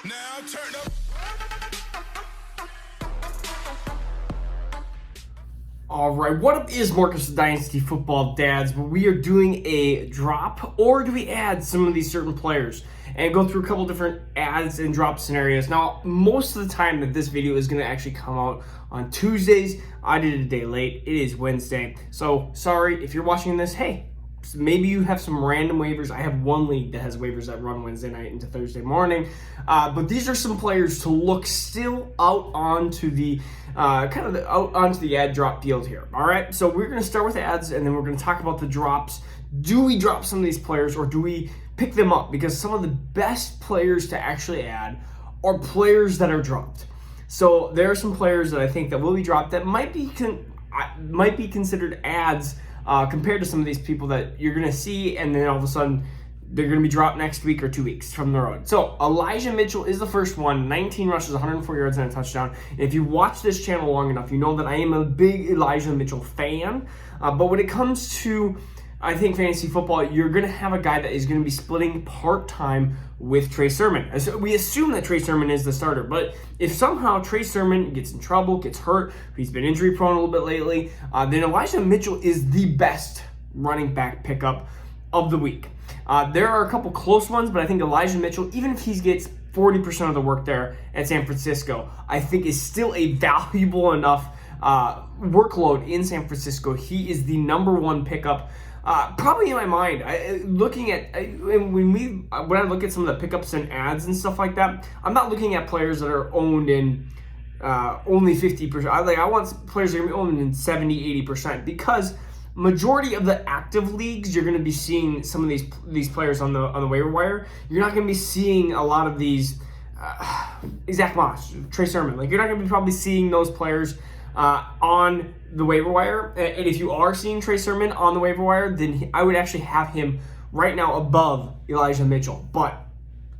Now turn up. All right, what up is Marcus the Dynasty Football Dads, where we are doing a drop, or do we add some of these certain players and go through a couple different adds and drop scenarios. Now, most of the time that this video is going to actually come out on Tuesdays, I did it a day late. It is Wednesday, so sorry if you're watching this. Hey, maybe you have some random waivers. I have one league that has waivers that run Wednesday night into Thursday morning, but these are some players to look still out onto the out onto the ad drop field here. All right, so we're going to start with ads, and then we're going to talk about the drops. Do we drop some of these players, or do we pick them up? Because some of the best players to actually add are players that are dropped. So there are some players that I think that will be dropped that might be considered ads compared to some of these people that you're going to see, and then all of a sudden they're going to be dropped next week or 2 weeks from the road. So Elijah Mitchell is the first one. 19 rushes, 104 yards, and a touchdown. And if you watch this channel long enough, you know that I am a big Elijah Mitchell fan. But when it comes to, I think, fantasy football, you're going to have a guy that is going to be splitting part-time with Trey Sermon. We assume that Trey Sermon is the starter, but if somehow Trey Sermon gets in trouble, gets hurt, he's been injury-prone a little bit lately, then Elijah Mitchell is the best running back pickup of the week. There are a couple close ones, but I think Elijah Mitchell, even if he gets 40% of the work there at San Francisco, I think is still a valuable enough workload in San Francisco. He is the number one pickup. Probably in my mind, when I look at some of the pickups and ads and stuff like that, I'm not looking at players that are owned in only 50%. I want players that are going to be owned in 70, 80%, because majority of the active leagues, you're going to be seeing some of these players on the waiver wire. You're not going to be seeing a lot of these Zach Moss, Trey Sermon. You're not going to be probably seeing those players on the waiver wire. And if you are seeing Trey Sermon on the waiver wire, then I would actually have him right now above Elijah Mitchell. But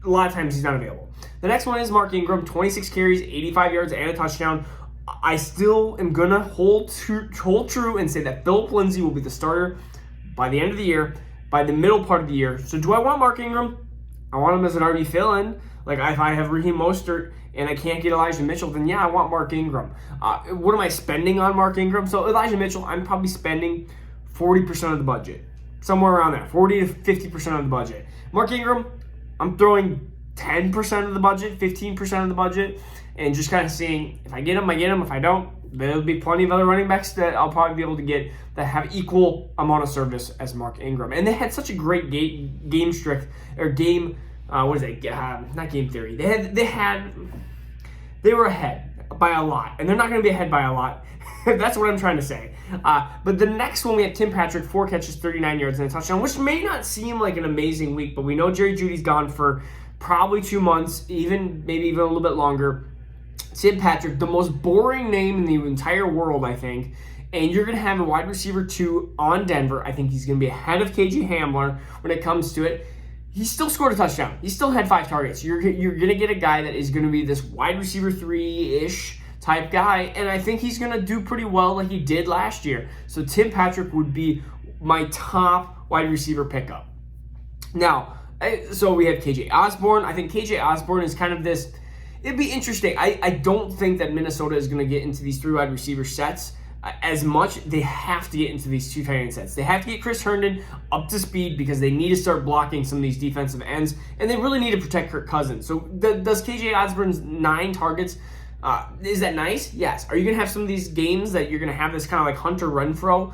a lot of times he's not available. The next one is Mark Ingram, 26 carries, 85 yards, and a touchdown. I still am going to hold true and say that Phillip Lindsey will be the starter by the end of the year, by the middle part of the year. So do I want Mark Ingram? I want him as an RB fill-in. If I have Raheem Mostert and I can't get Elijah Mitchell, then yeah, I want Mark Ingram. What am I spending on Mark Ingram? So Elijah Mitchell, I'm probably spending 40% of the budget. Somewhere around there, 40 to 50% of the budget. Mark Ingram, I'm throwing 10% of the budget, 15% of the budget, and just kind of seeing if I get him, I get him. If I don't, there'll be plenty of other running backs that I'll probably be able to get that have equal amount of service as Mark Ingram. And they had such a great game streak, or game, what is it? Not game theory. They were ahead by a lot, and they're not going to be ahead by a lot. That's what I'm trying to say. But the next one, we have Tim Patrick, 4 catches, 39 yards, and a touchdown, which may not seem like an amazing week, but we know Jerry Jeudy's gone for probably 2 months, maybe even a little bit longer. Tim Patrick, the most boring name in the entire world, I think. And you're going to have a wide receiver 2 on Denver. I think he's going to be ahead of KJ Hamler when it comes to it. He still scored a touchdown. He still had 5 targets. You're going to get a guy that is going to be this wide receiver 3-ish type guy, and I think he's going to do pretty well like he did last year. So Tim Patrick would be my top wide receiver pickup. Now, so we have KJ Osborne. I think KJ Osborne is kind of this. It'd be interesting. I don't think that Minnesota is going to get into these 3 wide receiver sets as much. They have to get into these 2 tight end sets. They have to get Chris Herndon up to speed because they need to start blocking some of these defensive ends, and they really need to protect Kirk Cousins. So does KJ Osborne's 9 targets, is that nice? Yes. Are you going to have some of these games that you're going to have this kind of like Hunter Renfrow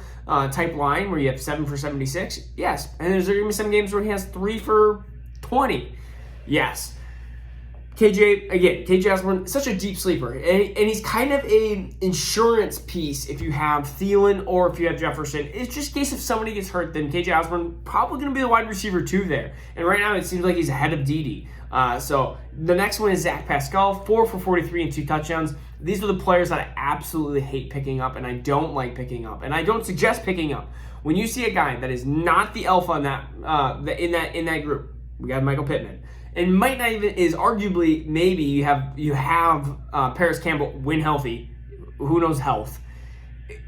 type line where you have 7 for 76? Yes. And there's going to be some games where he has 3 for 20? Yes. KJ Osborne, such a deep sleeper, and he's kind of an insurance piece if you have Thielen or if you have Jefferson. It's just in case if somebody gets hurt, then KJ Osborne probably going to be the wide receiver 2 there. And right now it seems like he's ahead of Dede. So the next one is Zach Pascal, 4 for 43 and 2 touchdowns. These are the players that I absolutely hate picking up, and I don't like picking up, and I don't suggest picking up. When you see a guy that is not the alpha in that group, we got Michael Pittman. And might not even is arguably maybe you have Paris Campbell when healthy, who knows health.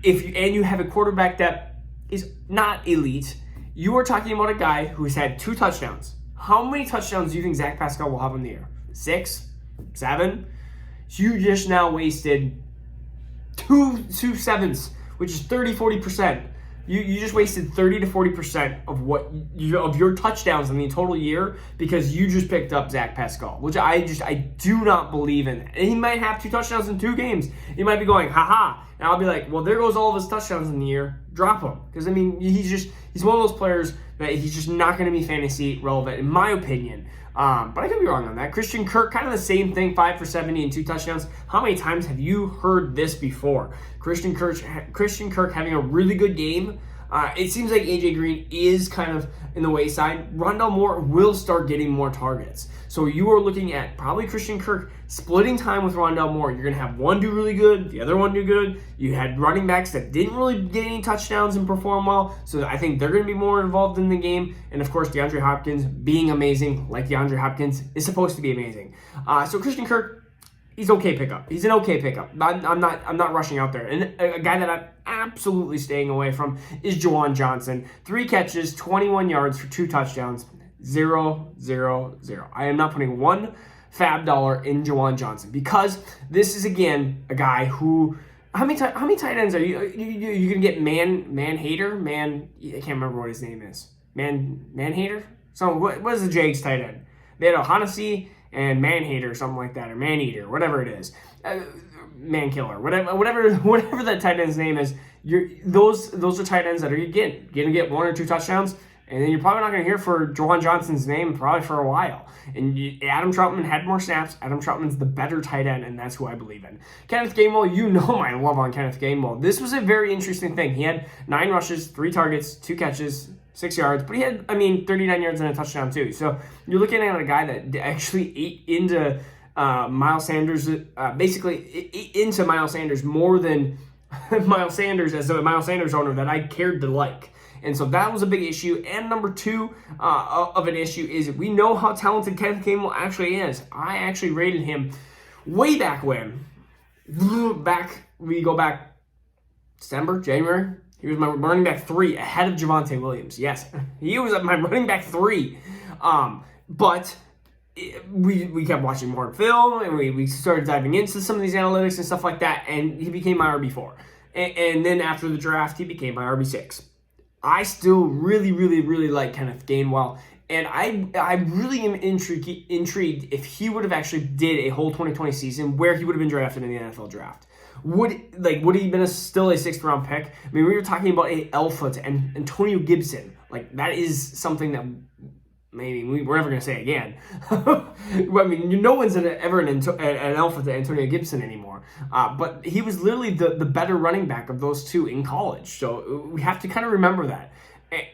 And you have a quarterback that is not elite, you are talking about a guy who has had 2 touchdowns. How many touchdowns do you think Zach Pascal will have in the year? 6, 7. So you just now wasted two sevenths, which is 30-40%. You just wasted 30 to 40% of of your touchdowns in the total year because you just picked up Zach Pascal, which I do not believe in. And he might have 2 touchdowns in 2 games. He might be going, haha. And I'll be like, well, there goes all of his touchdowns in the year. Drop him. Because, I mean, he's one of those players that he's just not going to be fantasy relevant, in my opinion. But I could be wrong on that. Christian Kirk, kind of the same thing, 5 for 70 and 2 touchdowns. How many times have you heard this before? Christian Kirk having a really good game. It seems like AJ Green is kind of in the wayside. Rondale Moore will start getting more targets. So you are looking at probably Christian Kirk splitting time with Rondale Moore. You're going to have one do really good, the other one do good. You had running backs that didn't really get any touchdowns and perform well. So I think they're going to be more involved in the game. And of course, DeAndre Hopkins being amazing, like DeAndre Hopkins is supposed to be amazing. So Christian Kirk, he's okay pickup. He's an okay pickup. I'm not rushing out there. And a guy that I'm absolutely staying away from is Juwan Johnson. 3 catches, 21 yards for 2 touchdowns. 0, 0, 0. I am not putting one fab dollar in Juwan Johnson because this is again a guy who. How many tight ends are you gonna get? Man hater. I can't remember what his name is. Man hater. So what is the Jags tight end? They had O'Hanesy and Man-Hater or something like that, or Man-Eater, whatever it is, Man-Killer, whatever that tight end's name is. Those are tight ends that are gonna get 1 or 2 touchdowns, and then you're probably not gonna hear for Juwan Johnson's name probably for a while. And Adam Troutman had more snaps. Adam Troutman's the better tight end, and that's who I believe in. Kenneth Gainwell, you know my love on Kenneth Gainwell. This was a very interesting thing. He had 9 rushes, 3 targets, 2 catches, 6 yards, but he had, 39 yards and a touchdown too. So you're looking at a guy that actually ate into Miles Sanders, into Miles Sanders more than Miles Sanders as a Miles Sanders owner that I cared to like. And so that was a big issue. And number 2 of an issue is we know how talented Kenneth Campbell actually is. I actually rated him way back when. We go back December, January. He was my running back 3 ahead of Javonte Williams. Yes, he was my running back 3. But we kept watching more film, and we started diving into some of these analytics and stuff like that, and he became my RB4. And then after the draft, he became my RB6. I still really, really, really like Kenneth Gainwell, and I really am intrigued if he would have actually did a whole 2020 season where he would have been drafted in the NFL draft. Would he been still a 6th round pick? I mean, we were talking about a alpha to Antonio Gibson. Like, that is something that maybe we're never going to say again. I mean, no one's ever an alpha to Antonio Gibson anymore. But he was literally the better running back of those 2 in college. So we have to kind of remember that.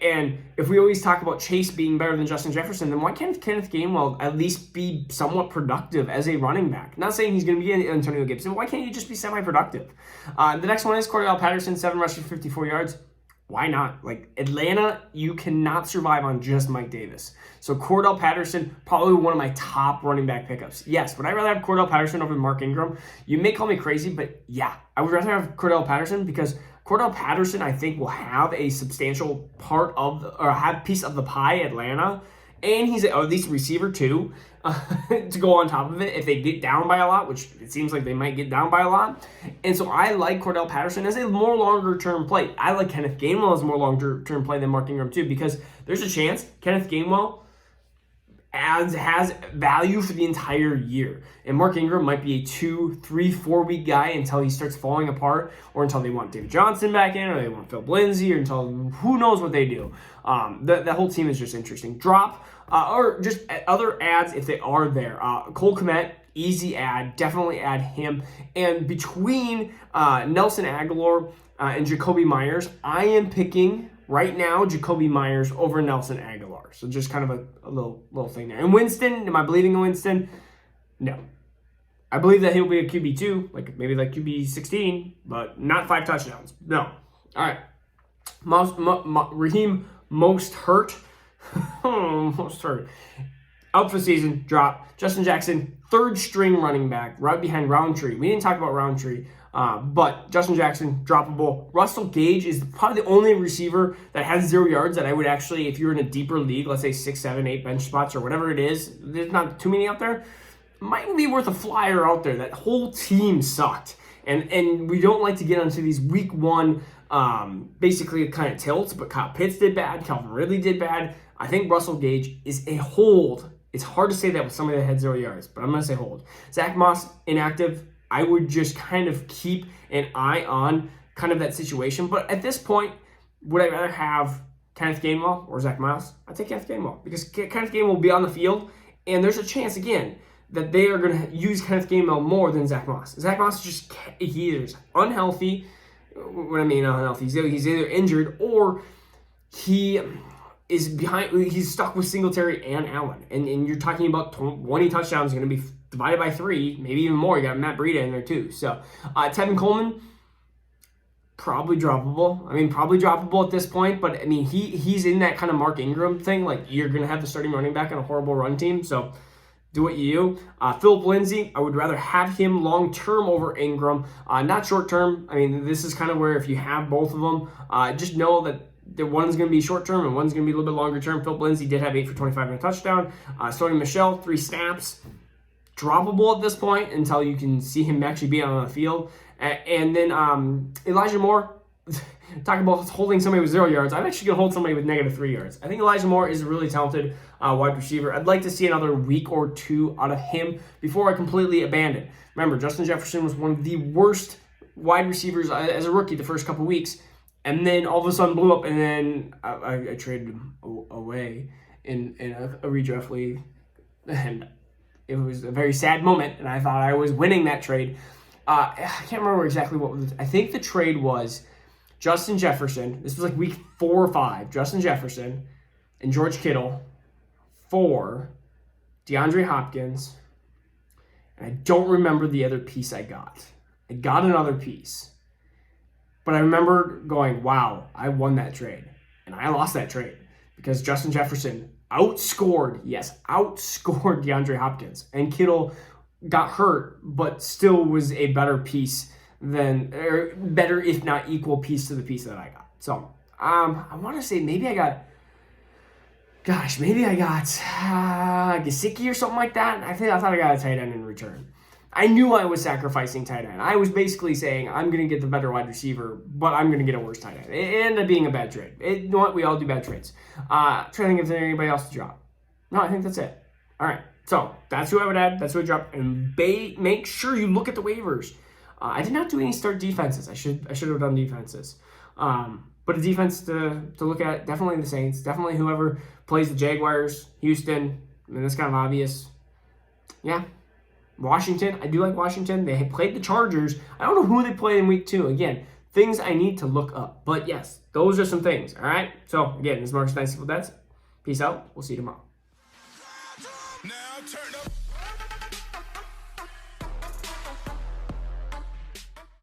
And if we always talk about Chase being better than Justin Jefferson, then why can't Kenneth Gainwell at least be somewhat productive as a running back? Not saying he's going to be Antonio Gibson. Why can't he just be semi-productive? The next one is Cordell Patterson, 7 rushes, 54 yards. Why not? Like, Atlanta, you cannot survive on just Mike Davis. So Cordell Patterson, probably one of my top running back pickups. Yes, would I rather have Cordell Patterson over Mark Ingram? You may call me crazy, but yeah, I would rather have Cordell Patterson because Cordell Patterson, I think, will have a substantial piece of the pie at Atlanta, and he's at least a receiver too, to go on top of it if they get down by a lot, which it seems like they might get down by a lot. And so I like Cordell Patterson as a more longer-term play. I like Kenneth Gainwell as a more longer-term play than Mark Ingram too, because there's a chance Kenneth Gainwell has value for the entire year. And Mark Ingram might be a 2, 3, 4 week guy until he starts falling apart, or until they want David Johnson back in, or they want Phillip Lindsey, or until who knows what they do. The whole team is just interesting. Drop, or just other ads if they are there. Cole Kmet, easy ad, definitely add him. And between Nelson Aguilar and Jacoby Myers, I am picking right now Jacoby Myers over Nelson Aguilar. So just kind of a little thing there. And Winston, am I believing in Winston? No. I believe that he'll be a QB2, maybe QB16, but not 5 touchdowns. No. All right. Raheem Mostert. Mostert. Out for the season, drop. Justin Jackson, 3rd string running back, right behind Roundtree. We didn't talk about Roundtree. But Justin Jackson, droppable. Russell Gage is probably the only receiver that has 0 yards that I would actually, if you're in a deeper league, let's say 6, 7, 8 bench spots or whatever it is, there's not too many out there. might be worth a flyer out there. That whole team sucked. And we don't like to get onto these week one basically kind of tilts, but Kyle Pitts did bad. Calvin Ridley did bad. I think Russell Gage is a hold. It's hard to say that with somebody that had 0 yards, but I'm going to say hold. Zach Moss, inactive. I would just kind of keep an eye on kind of that situation. But at this point, would I rather have Kenneth Gainwell or Zach Moss? I'd take Kenneth Gainwell because Kenneth Gainwell will be on the field, and there's a chance, again, that they are going to use Kenneth Gainwell more than Zach Moss. Zach Moss is he is unhealthy. What I mean unhealthy, he's either injured or he is behind. He's stuck with Singletary and Allen, and you're talking about 20 touchdowns going to be divided by 3, maybe even more. You got Matt Breida in there too. So Tevin Coleman, probably droppable. I mean, probably droppable at this point, but I mean, he's in that kind of Mark Ingram thing. Like, you're going to have the starting running back on a horrible run team, so do what you do. Phillip Lindsey, I would rather have him long-term over Ingram, not short-term. I mean, this is kind of where if you have both of them, just know that one's going to be short-term and one's going to be a little bit longer-term. Phillip Lindsey did have 8 for 25 and a touchdown. Sony Michel, 3 snaps. Droppable at this point until you can see him actually be on the field. And then Elijah Moore, talking about holding somebody with 0 yards. I'm actually going to hold somebody with -3 yards. I think Elijah Moore is a really talented wide receiver. I'd like to see another week or 2 out of him before I completely abandon. Remember, Justin Jefferson was one of the worst wide receivers as a rookie the first couple weeks, and then all of a sudden blew up, and then I traded him away in a redraft league, and it was a very sad moment, and I thought I was winning that trade. I can't remember exactly what was. I think the trade was Justin Jefferson. This was like week 4 or 5. Justin Jefferson and George Kittle for DeAndre Hopkins. And I don't remember the other piece I got. I got another piece. But I remember going, wow, I won that trade. And I lost that trade because Justin Jefferson outscored DeAndre Hopkins. And Kittle got hurt, but still was a better piece than, or better if not equal piece to the piece that I got. So I want to say maybe I got Gesicki or something like that. I thought I got a tight end in return. I knew I was sacrificing tight end. I was basically saying I'm going to get the better wide receiver, but I'm going to get a worse tight end. It ended up being a bad trade. You know what? We all do bad trades. Trying to think if there's anybody else to drop. No, I think that's it. All right. So that's who I would add. That's who I drop. And make sure you look at the waivers. I did not do any start defenses. I should have done defenses. But a defense to look at, definitely the Saints. Definitely whoever plays the Jaguars, Houston. I mean, that's kind of obvious. Yeah. Washington. I do like Washington. They played the Chargers. I don't know who they play in week 2. Again, things I need to look up. But yes, those are some things. All right. So again, this is Marcus Dynasty Fun. Peace out. We'll see you tomorrow. Now turn up.